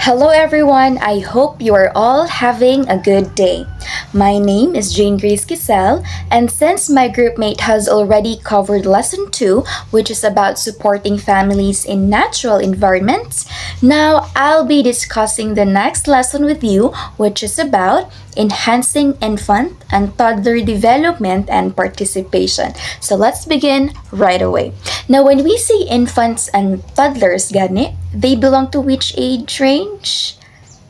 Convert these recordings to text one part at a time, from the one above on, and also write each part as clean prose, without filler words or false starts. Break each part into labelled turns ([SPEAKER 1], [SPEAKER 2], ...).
[SPEAKER 1] Hello everyone, I hope you are all having a good day. My name is Jane Grace Giselle, and since my groupmate has already covered lesson 2, which is about supporting families in natural environments, now I'll be discussing the next lesson with you, which is about enhancing infant and toddler development and participation. So let's begin right away. Now, when we say infants and toddlers, gani, they belong to which age range?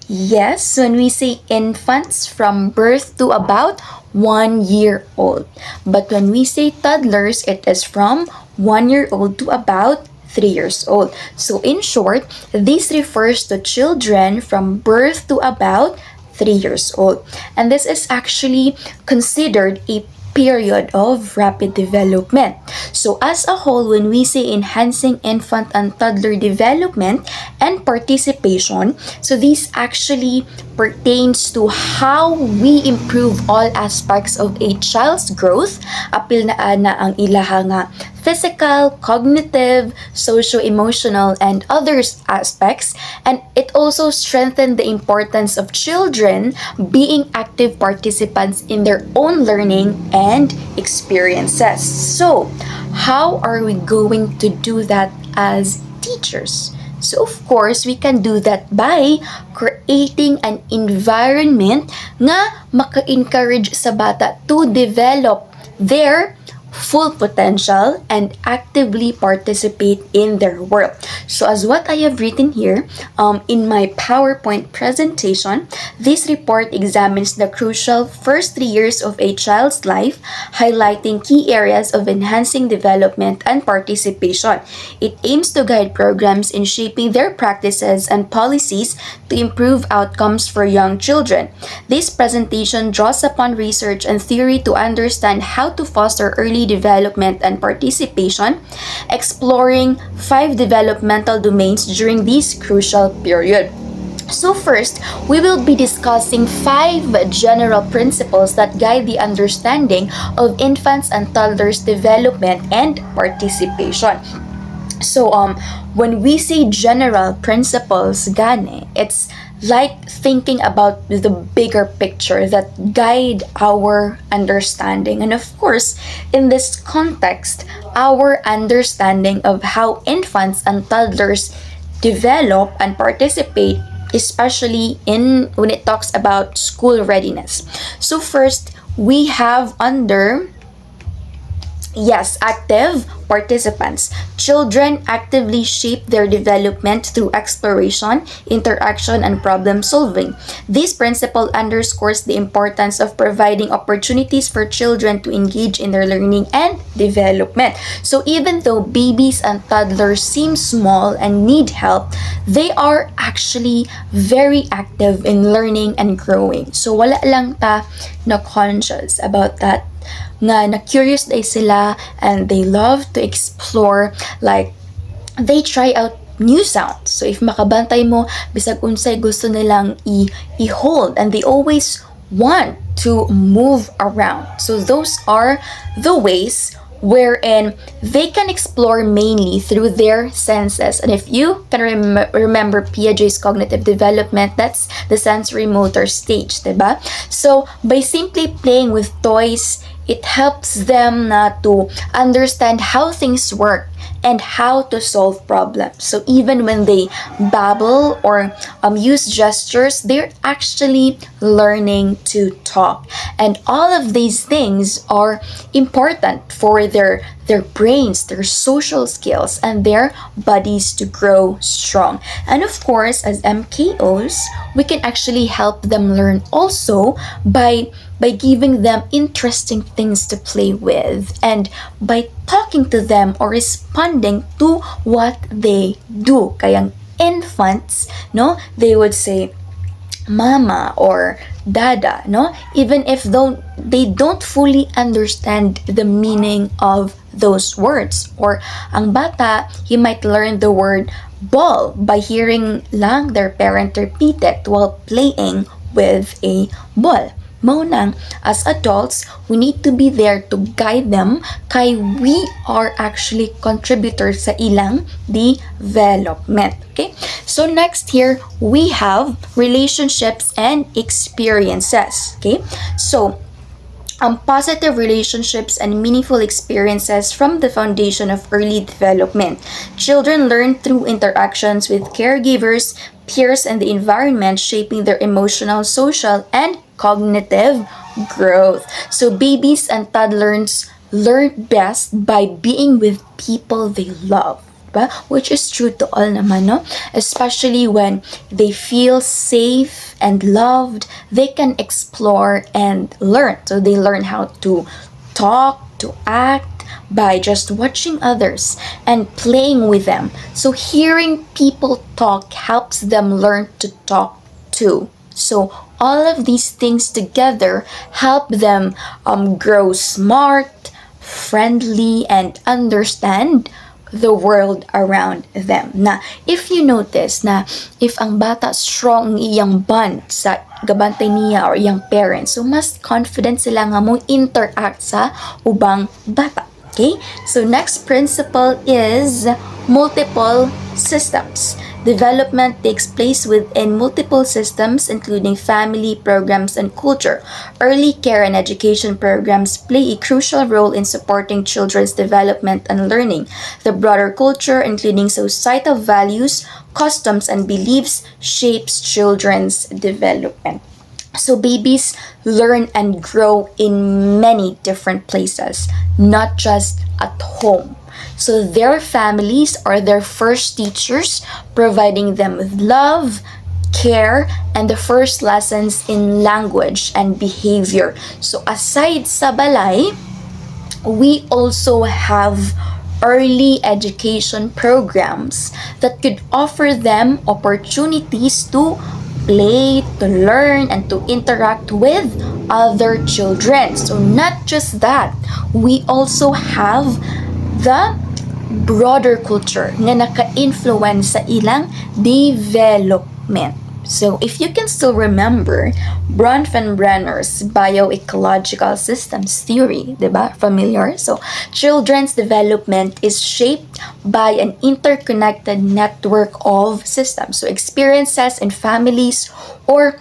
[SPEAKER 1] Yes, when we say infants from birth to about 1 year old. But when we say toddlers, it is from 1 year old to about 3 years old. So in short, this refers to children from birth to about 3 years old. And this is actually considered a period of rapid development. So as a whole, when we say enhancing infant and toddler development and participation, so this actually pertains to how we improve all aspects of a child's growth. Apil na ana ang ilaha nga physical, cognitive, socio-emotional, and other aspects. And it also strengthened the importance of children being active participants in their own learning and experiences. So, how are we going to do that as teachers? So of course, we can do that by creating an environment nga maka-encourage sa bata to develop their full potential and actively participate in their world. So as what I have written here in my PowerPoint presentation, this report examines the crucial first 3 years of a child's life, highlighting key areas of enhancing development and participation. It aims to guide programs in shaping their practices and policies to improve outcomes for young children. This presentation draws upon research and theory to understand how to foster early development and participation, exploring 5 developmental domains during this crucial period. So first, we will be discussing 5 general principles that guide the understanding of infants and toddlers' development and participation. So when we say general principles, gane, it's like thinking about the bigger picture that guide our understanding. And of course, in this context, our understanding of how infants and toddlers develop and participate, especially in when it talks about school readiness. So first, we have under active participants. Children actively shape their development through exploration, interaction, and problem solving. This principle underscores the importance of providing opportunities for children to engage in their learning and development. So even though babies and toddlers seem small and need help, they are actually very active in learning and growing. So wala lang ta na conscious about that, nga na curious day sila and they love to explore, like they try out new sounds. So if makabantay mo, bisag unsay gusto nilang i-hold, and they always want to move around. So those are the ways wherein they can explore mainly through their senses. And if you can remember Piaget's cognitive development, that's the sensory motor stage, diba? So by simply playing with toys, it helps them to understand how things work and how to solve problems. So even when they babble or use gestures, they're actually learning to talk. And all of these things are important for their brains, their social skills, and their bodies to grow strong. And of course, as MKOs, we can actually help them learn also by giving them interesting things to play with and by talking to them or responding to what they do. Kayang infants, no, they would say mama or dada, no, even if they don't fully understand the meaning of those words. Or ang bata, he might learn the word ball by hearing lang their parent repeat it while playing with a ball. Mao nang, as adults, we need to be there to guide them kay we are actually contributors sa ilang development. Okay? So next here, we have relationships and experiences. Okay? So, positive relationships and meaningful experiences from the foundation of early development. Children learn through interactions with caregivers, peers, and the environment, shaping their emotional, social, and cognitive growth. So babies and toddlers learn best by being with people they love. Diba? Which is true to all naman, no? Especially when they feel safe and loved, they can explore and learn. So they learn how to talk, to act by just watching others and playing with them. So hearing people talk helps them learn to talk too. So all of these things together help them grow smart, friendly, and understand the world around them. Na, if you notice na if ang bata strong iyang bond sa gabantay niya or iyang parents, so mas confident sila nga mong interact sa ubang bata. Okay? So next principle is multiple systems. Development takes place within multiple systems, including family, programs, and culture. Early care and education programs play a crucial role in supporting children's development and learning. The broader culture, including societal values, customs, and beliefs, shapes children's development. So babies learn and grow in many different places, not just at home. So their families are their first teachers, providing them with love, care, and the first lessons in language and behavior. So aside sa balay, we also have early education programs that could offer them opportunities to play, to learn, and to interact with other children. So not just that, we also have the broader culture nga naka-influence sa ilang development. So, if you can still remember Bronfenbrenner's bioecological systems theory, diba? Familiar? So, children's development is shaped by an interconnected network of systems. So, experiences in families or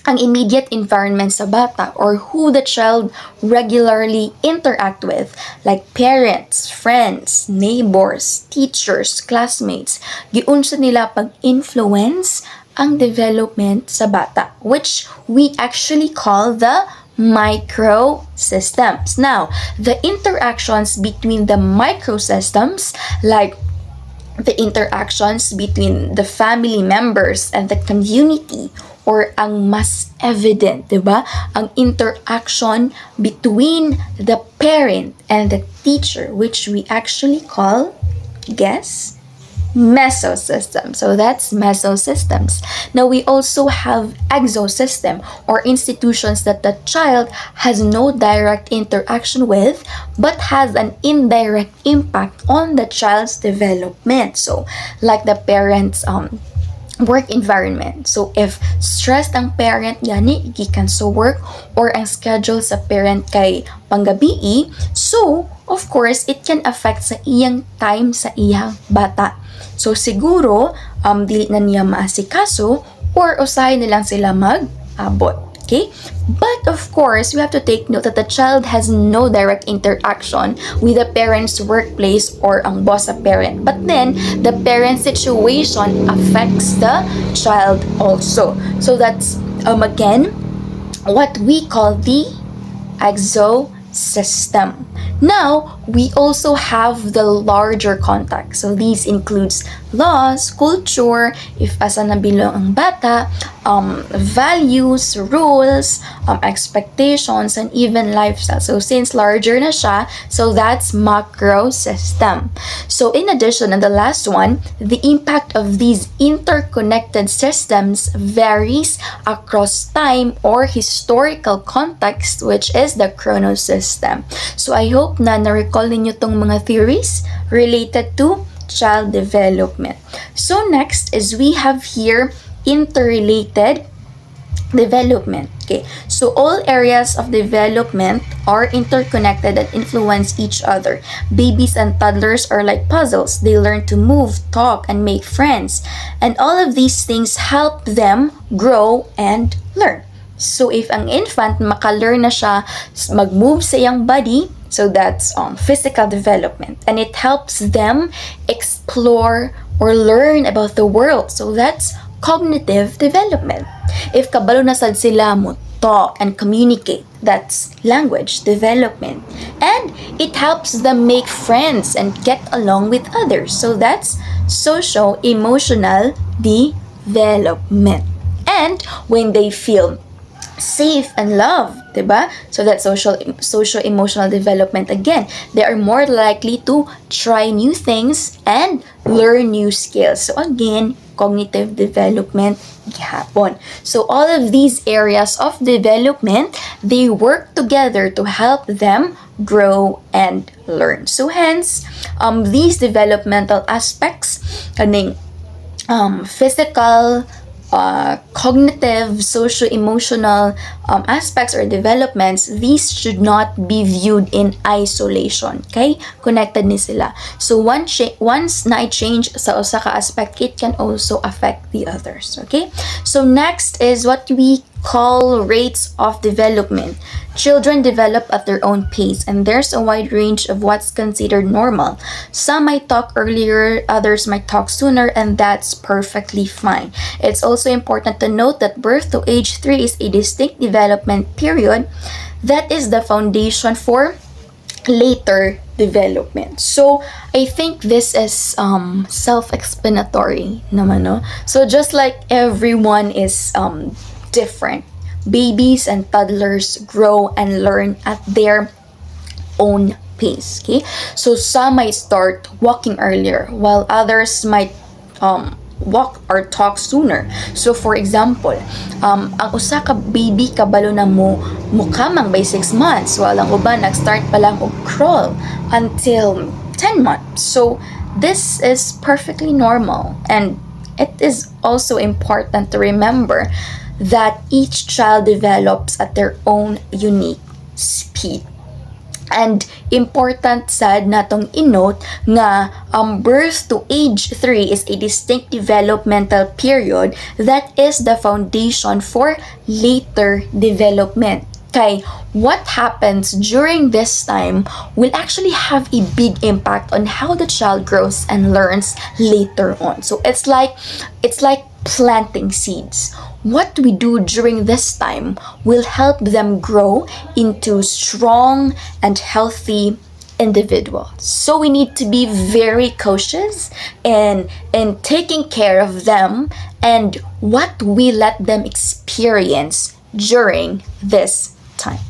[SPEAKER 1] ang immediate environment sa bata or who the child regularly interact with, like parents, friends, neighbors, teachers, classmates, giunsa nila pag-influence ang development sa bata, which we actually call the microsystems. Now, the interactions between the microsystems, like the interactions between the family members and the community, or ang mas evident, diba? Ang interaction between the parent and the teacher, which we actually call, guess? Mesosystem. So that's mesosystems. Now we also have exosystem, or institutions that the child has no direct interaction with but has an indirect impact on the child's development. So like the parents work environment. So if stressed ang parent gani gikan sa work or ang schedule sa parent kay panggabi, so of course it can affect sa iyang time sa iyang bata. So siguro dili na niya maasikaso or usahay na lang sila mag-abot. Okay? But of course, we have to take note that the child has no direct interaction with the parent's workplace or ang boss sa parent. But then, the parent situation affects the child also. So that's, again, what we call the exosystem. Now, we also have the larger context. So these includes laws, culture, if asa nabilong ang bata, values, rules, expectations, and even lifestyle. So since larger na siya, so that's macro system. So in addition, and the last one, the impact of these interconnected systems varies across time or historical context, which is the chrono system. So I hope na na-recall ninyo tong mga theories related to child development. So next is we have here interrelated development. Okay, so all areas of development are interconnected and influence each other. Babies and toddlers are like puzzles. They learn to move, talk, and make friends. And all of these things help them grow and learn. So if ang infant maka-learn na siya mag-move sa iyang body, so that's physical development. And it helps them explore or learn about the world. So that's cognitive development. If kabalo na sad sila mo talk and communicate, that's language development. And it helps them make friends and get along with others. So that's social-emotional development. And when they feel safe and loved, diba? So that's social-emotional development again. They are more likely to try new things and learn new skills. So again, cognitive development gihapon. So all of these areas of development, they work together to help them grow and learn. So hence, these developmental aspects, kaning physical, cognitive, social-emotional aspects or developments, these should not be viewed in isolation. Okay? Connected ni sila. So once na-change sa usa ka aspect, it can also affect the others. Okay? So next is what we call rates of development. Children develop at their own pace, and there's a wide range of what's considered normal. Some might talk earlier, others might talk sooner, and that's perfectly fine. It's also important to note that birth to age 3 is a distinct development period that is the foundation for later development. So, I think this is self-explanatory naman, no? So, just like everyone is different, babies and toddlers grow and learn at their own pace. Okay, so some might start walking earlier while others might walk or talk sooner. So for example, ang usa ka baby kabalo na mo mukamang by 6 months, while ang uban nag-start pa lang og crawl until 10 months. So this is perfectly normal, and it is also important to remember that each child develops at their own unique speed. And important sad natong inote nga birth to age 3 is a distinct developmental period that is the foundation for later development. Kay what happens during this time will actually have a big impact on how the child grows and learns later on. So it's like planting seeds. What we do during this time will help them grow into strong and healthy individuals. So we need to be very cautious in taking care of them and what we let them experience during this time.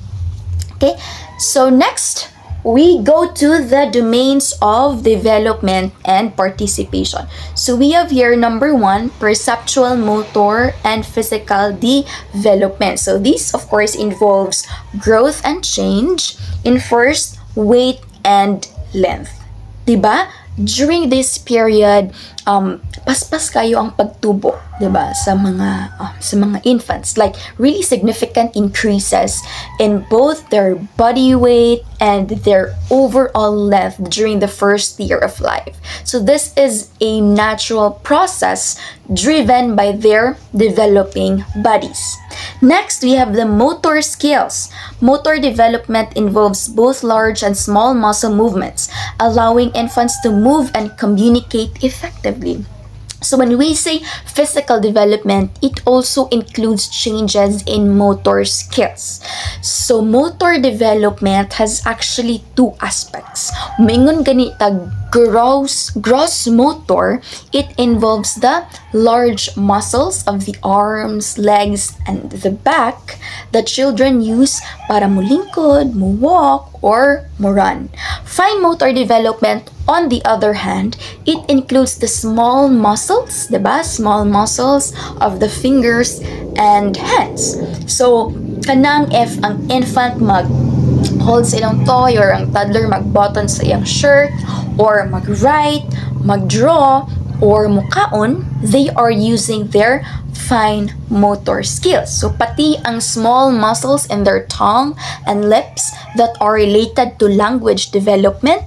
[SPEAKER 1] Okay, so next we go to the domains of development and participation. So we have here number 1, perceptual, motor, and physical development. So this of course involves growth and change in first, weight, and length. Diba? During this period, paspas kayo ang pagtubo, 'di ba, sa mga infants, like really significant increases in both their body weight and their overall length during the first year of life. So this is a natural process driven by their developing bodies. Next, we have the motor skills. Motor development involves both large and small muscle movements, allowing infants to move and communicate effectively. So when we say physical development, it also includes changes in motor skills. So motor development has actually 2 aspects. Mingon gani tag gross motor, it involves the large muscles of the arms, legs, and the back that children use para mulingkod, walk, or run. Fine motor development, on the other hand, it includes the small muscles, diba? Small muscles of the fingers and hands. So, kanang if ang infant hold sa ilang toy or ang toddler mag-button sa iyang shirt or mag-write, mag-draw, or mukaon, they are using their fine motor skills. So pati ang small muscles in their tongue and lips that are related to language development,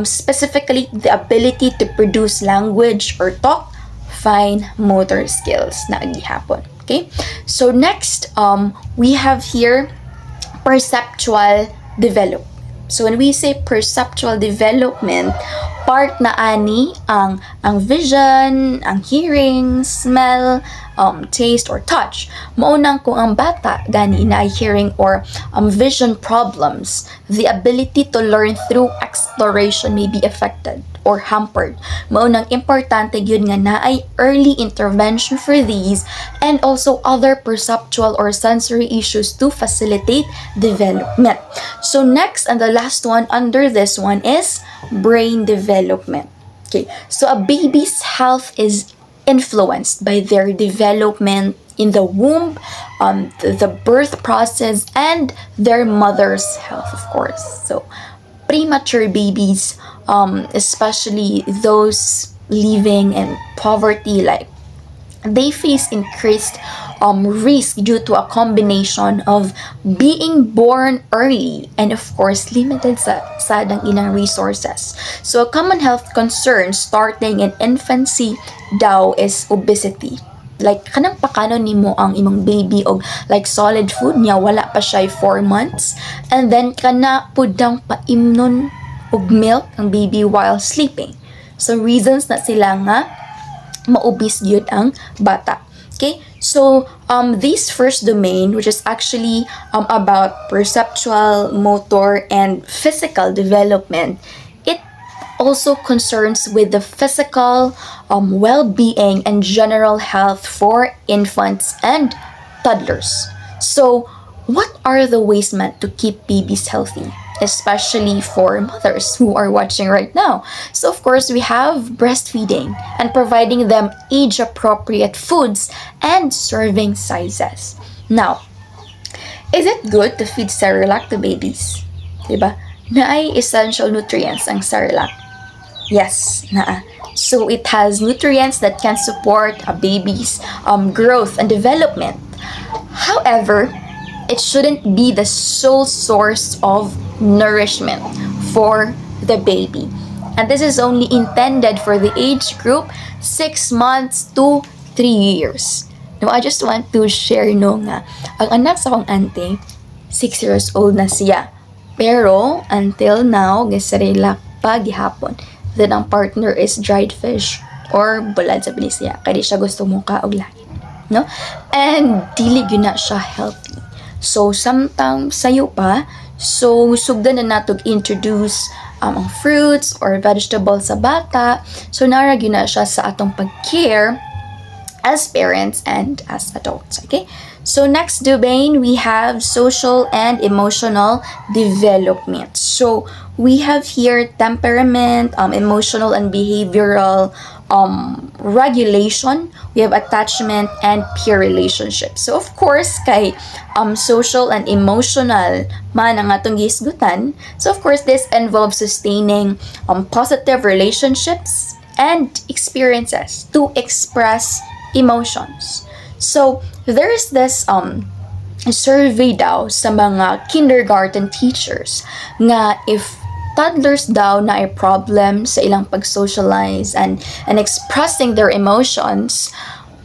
[SPEAKER 1] specifically the ability to produce language or talk, fine motor skills na gihapon. Okay? So next, we have here perceptual development. So when we say perceptual development, part na ani ang vision, ang hearing, smell, taste or touch. Maunang kung ang bata gani na hearing or vision problems, the ability to learn through exploration may be affected or hampered. Maunang importante gyud nga naay early intervention for these and also other perceptual or sensory issues to facilitate development. So next and the last one under this one is brain development. Okay, so a baby's health is influenced by their development in the womb, the birth process, and their mother's health, of course. So premature babies, especially those living in poverty, like they face increased risk due to a combination of being born early and of course limited sa ng ilang resources. So a common health concern starting in infancy daw is obesity. Like kanang pakano nimo ang imong baby og like solid food niya wala pa siya 4 months and then kana pudang paimnon og milk ang baby while sleeping. So reasons na sila nga maobese gyud ang bata. Okay, so this first domain, which is actually about perceptual, motor, and physical development, it also concerns with the physical well-being and general health for infants and toddlers. So, what are the ways meant to keep babies healthy? Especially for mothers who are watching right now. So of course, we have breastfeeding and providing them age-appropriate foods and serving sizes. Now, is it good to feed Cerelac to babies? Diba? Naay essential nutrients ang Cerelac. Yes, naa. So it has nutrients that can support a baby's growth and development. However, it shouldn't be the sole source of nourishment for the baby. And this is only intended for the age group 6 months to 3 years. Now, I just want to share nga, ang anak sa akong auntie, 6 years old na siya. Pero, until now, gisarila pa gihapon. Then, ang partner is dried fish or bulad sa siya. Kaya di siya gusto muka og langit. No? And, dili yun na siya healthy. So, sometimes sayo pa, so sugdan na natog introduce ang fruits or vegetables sa bata. So, narag yun na siya sa atong pag-care as parents and as adults. Okay? So, next domain, we have social and emotional development. So, we have here temperament, emotional and behavioral regulation, we have attachment and peer relationships. So of course kay social and emotional man ang atong gisgutan. So of course this involves sustaining positive relationships and experiences to express emotions. So there's this survey daw sa mga kindergarten teachers nga if toddlers daw na ay problem sa ilang pag-socialize and expressing their emotions,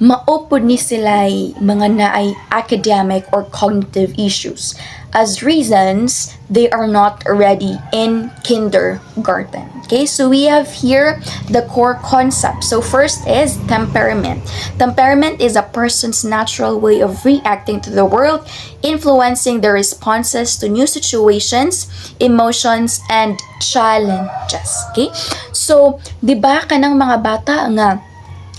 [SPEAKER 1] maupod ni sila'y mga naay academic or cognitive issues. As reasons, they are not already in kindergarten. Okay, so we have here the core concept. So first is temperament. Temperament is a person's natural way of reacting to the world, influencing their responses to new situations, emotions, and challenges. Okay, so di ba kanang mga bata nga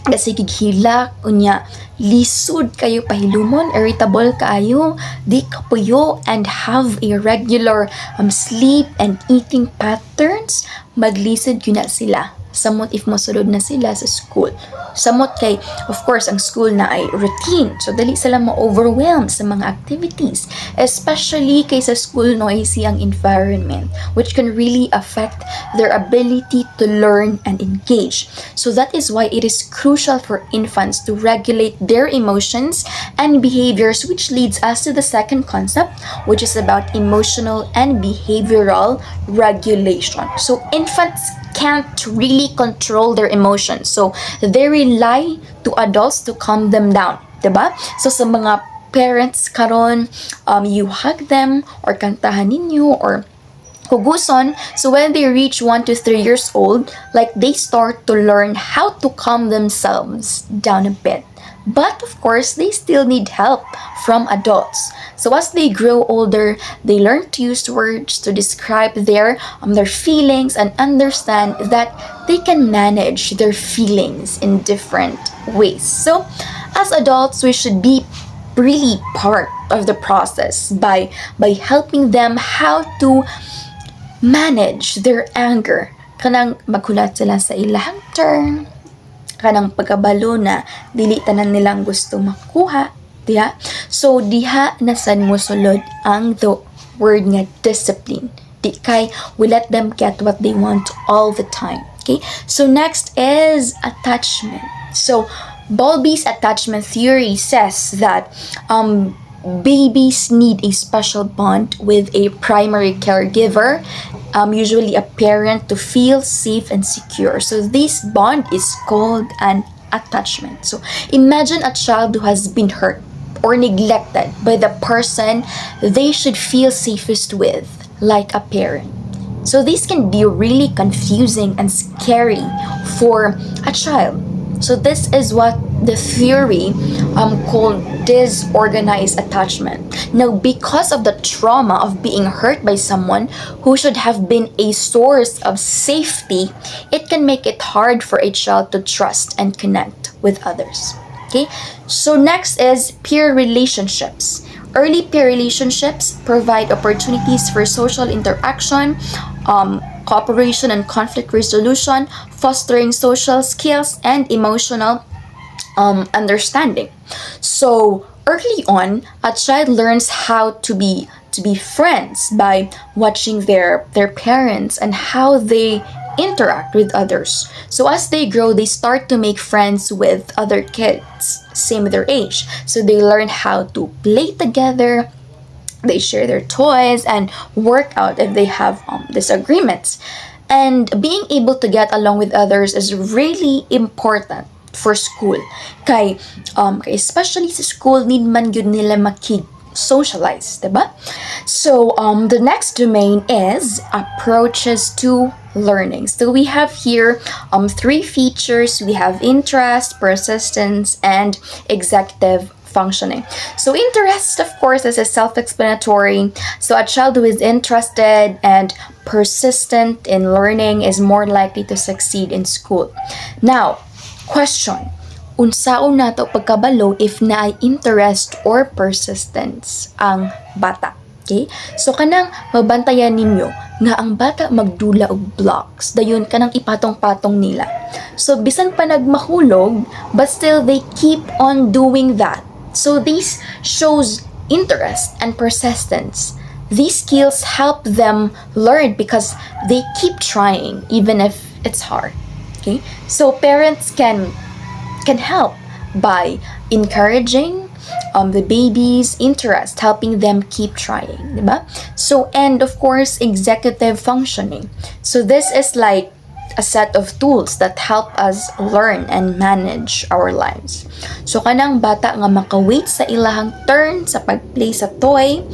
[SPEAKER 1] kasi gighilak unya lisod kayo pahilumon, irritable kayo, di kapuyo, and have irregular sleep and eating patterns, maglisod yun na sila Samot if mosulod na sila sa school. Samot kay, of course, ang school na ay routine. So, dali sila ma-overwhelm sa mga activities. Especially kay sa school noisy ang environment, which can really affect their ability to learn and engage. So, that is why it is crucial for infants to regulate their emotions and behaviors, which leads us to the second concept, which is about emotional and behavioral regulation. So, infants can't really control their emotions. So, they rely to adults to calm them down. Diba? So, sa mga parents karon, you hug them or kantahan ninyo or huguson. So, when they reach 1 to 3 years old, like they start to learn how to calm themselves down a bit. But of course, they still need help from adults. So as they grow older, they learn to use words to describe their feelings and understand that they can manage their feelings in different ways. So as adults, we should be really part of the process by helping them how to manage their anger. Kanang magkulat sila sa ilahang turn, kanang pagkabalo na dili tanan nilang gusto makuha, diha. So diha nasan mo sulod ang the word nga discipline. Di kay we let them get what they want all the time. Okay? So next is attachment. So Bowlby's attachment theory says that babies need a special bond with a primary caregiver, usually a parent, to feel safe and secure. So this bond is called an attachment. So imagine a child who has been hurt or neglected by the person they should feel safest with, like a parent. So this can be really confusing and scary for a child. So this is what the theory called disorganized attachment. Now, because of the trauma of being hurt by someone who should have been a source of safety, it can make it hard for a child to trust and connect with others. Okay? So next is peer relationships. Early peer relationships provide opportunities for social interaction, cooperation and conflict resolution, fostering social skills and emotional understanding. So early on, a child learns how to be friends by watching their parents and how they interact with others. So as they grow, they start to make friends with other kids same their age. So they learn how to play together, they share their toys and work out if they have disagreements. And being able to get along with others is really important for school. Kay especially sa school, need man yun nila socialize, diba? So the next domain is approaches to learning. So we have here 3 features. We have interest, persistence, and executive functioning. So interest, of course, is self-explanatory. So a child who is interested and persistent in learning is more likely to succeed in school. Now, question. Unsaon nato pagkabalo if naay interest or persistence ang bata? Okay? So kanang mabantayan ninyo nga ang bata magdula og blocks, dayon kanang ipatong-patong nila. So bisan pa nagmahulog, but still they keep on doing that. So this shows interest and persistence. These skills help them learn because they keep trying even if it's hard. Okay? So parents can help by encouraging the baby's interest, helping them keep trying, diba? So, and of course, executive functioning. So this is like a set of tools that help us learn and manage our lives. So kanang bata nga makawait sa ilahang turn sa pagplay sa toy,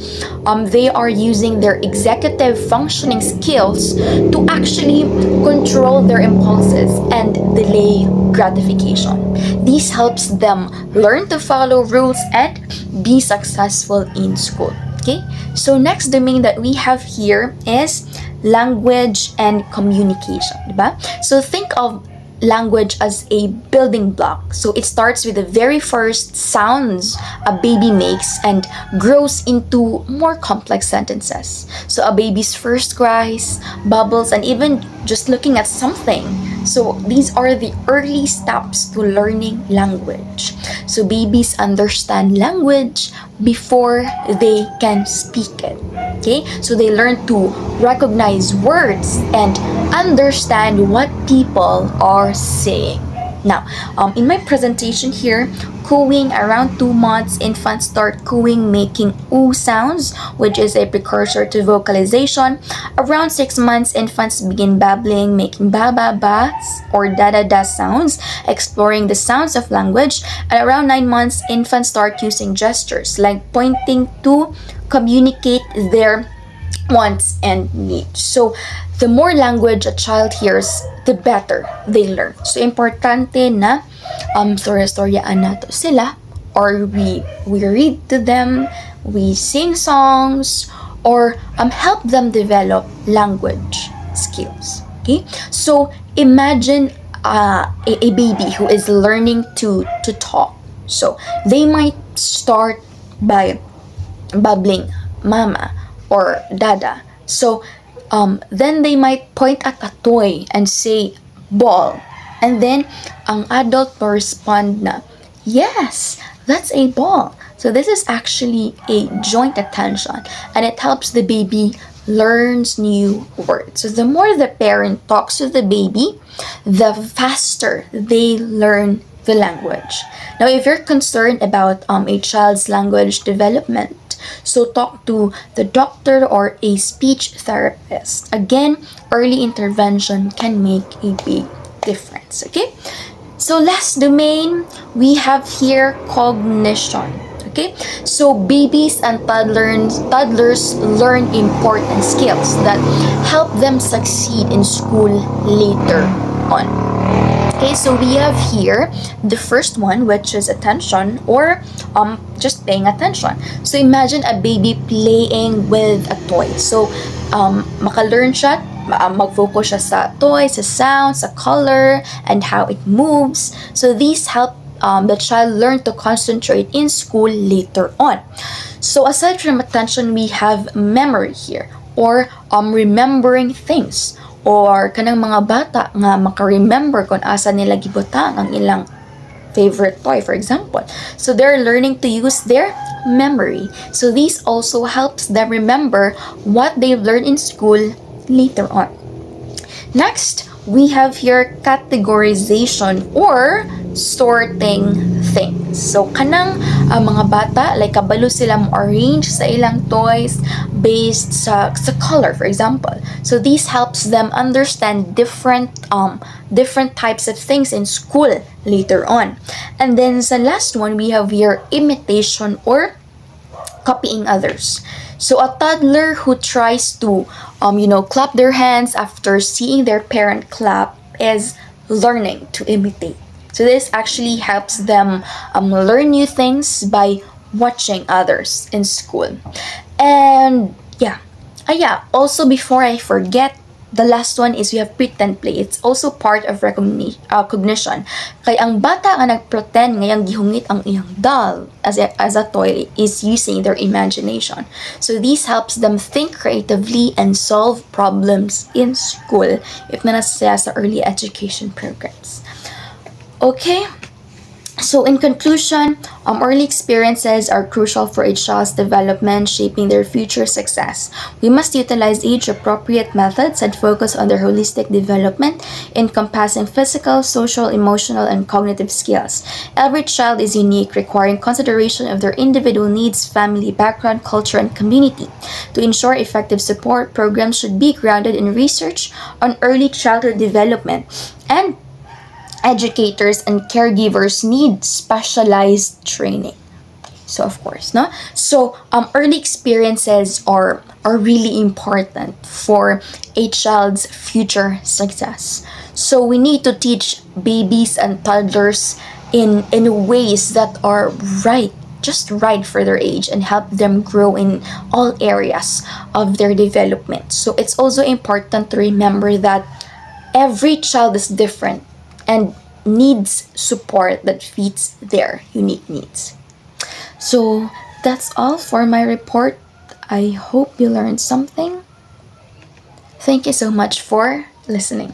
[SPEAKER 1] they are using their executive functioning skills to actually control their impulses and delay gratification. This helps them learn to follow rules and be successful in school. Okay? So next domain that we have here is language and communication, diba? So think of language as a building block. So it starts with the very first sounds a baby makes and grows into more complex sentences. So a baby's first cries, bubbles, and even just looking at something. So these are the early steps to learning language. So babies understand language before they can speak it. Okay? So they learn to recognize words and understand what people are saying. Now, in my presentation here, cooing, around 2 months, infants start cooing, making oo sounds, which is a precursor to vocalization. Around 6 months, infants begin babbling, making ba ba bas or da da da sounds, exploring the sounds of language. And around 9 months, infants start using gestures like pointing to communicate their wants and needs. So, the more language a child hears, the better they learn. So, importante na storya-storyaan nato sila, or we read to them, we sing songs, or help them develop language skills. Okay? So, imagine a baby who is learning to talk. So, they might start by babbling mama or dada. So, then they might point at a toy and say, ball. And then, ang adult will respond na, yes, that's a ball. So this is actually a joint attention, and it helps the baby learns new words. So the more the parent talks to the baby, the faster they learn the language. Now, if you're concerned about a child's language development, so talk to the doctor or a speech therapist. Again, early intervention can make a big difference. Okay? So last domain, we have here cognition. Okay? So babies and toddlers learn important skills that help them succeed in school later on. Okay, so we have here the first one, which is attention, or just paying attention. So imagine a baby playing with a toy. So maka-learn siya, mag-focus siya sa toy, sa sound, sa color, and how it moves. So these help the child learn to concentrate in school later on. So aside from attention, we have memory here, or remembering things. Or kanang mga bata nga maka-remember kung asa nila gibutang ang ilang favorite toy, for example. So they're learning to use their memory. So this also helps them remember what they've learned in school later on. Next, we have here categorization or sorting things. So kanang mga bata, like kabalo sila mo arrange sa ilang toys based sa color, for example. So this helps them understand different types of things in school later on. And then sa last one, we have here imitation or copying others. So a toddler who tries to clap their hands after seeing their parent clap is learning to imitate. So this actually helps them learn new things by watching others in school. And yeah. Also, before I forget, the last one is we have pretend play. It's also part of cognition. Kaya ang bata nga nagpretend ngayang gihungit ang iyang doll as a toy is using their imagination. So this helps them think creatively and solve problems in school if nanasaya sa early education programs. Okay, so in conclusion, early experiences are crucial for a child's development, shaping their future success. We must utilize age-appropriate methods and focus on their holistic development, encompassing physical, social, emotional, and cognitive skills. Every child is unique, requiring consideration of their individual needs, family background, culture, and community. To ensure effective support, programs should be grounded in research on early childhood development, and educators and caregivers need specialized training. So of course, no? So early experiences are really important for a child's future success. So we need to teach babies and toddlers in ways that are just right for their age, and help them grow in all areas of their development. So it's also important to remember that every child is different. and needs support that fits their unique needs. So that's all for my report. I hope you learned something. Thank you so much for listening.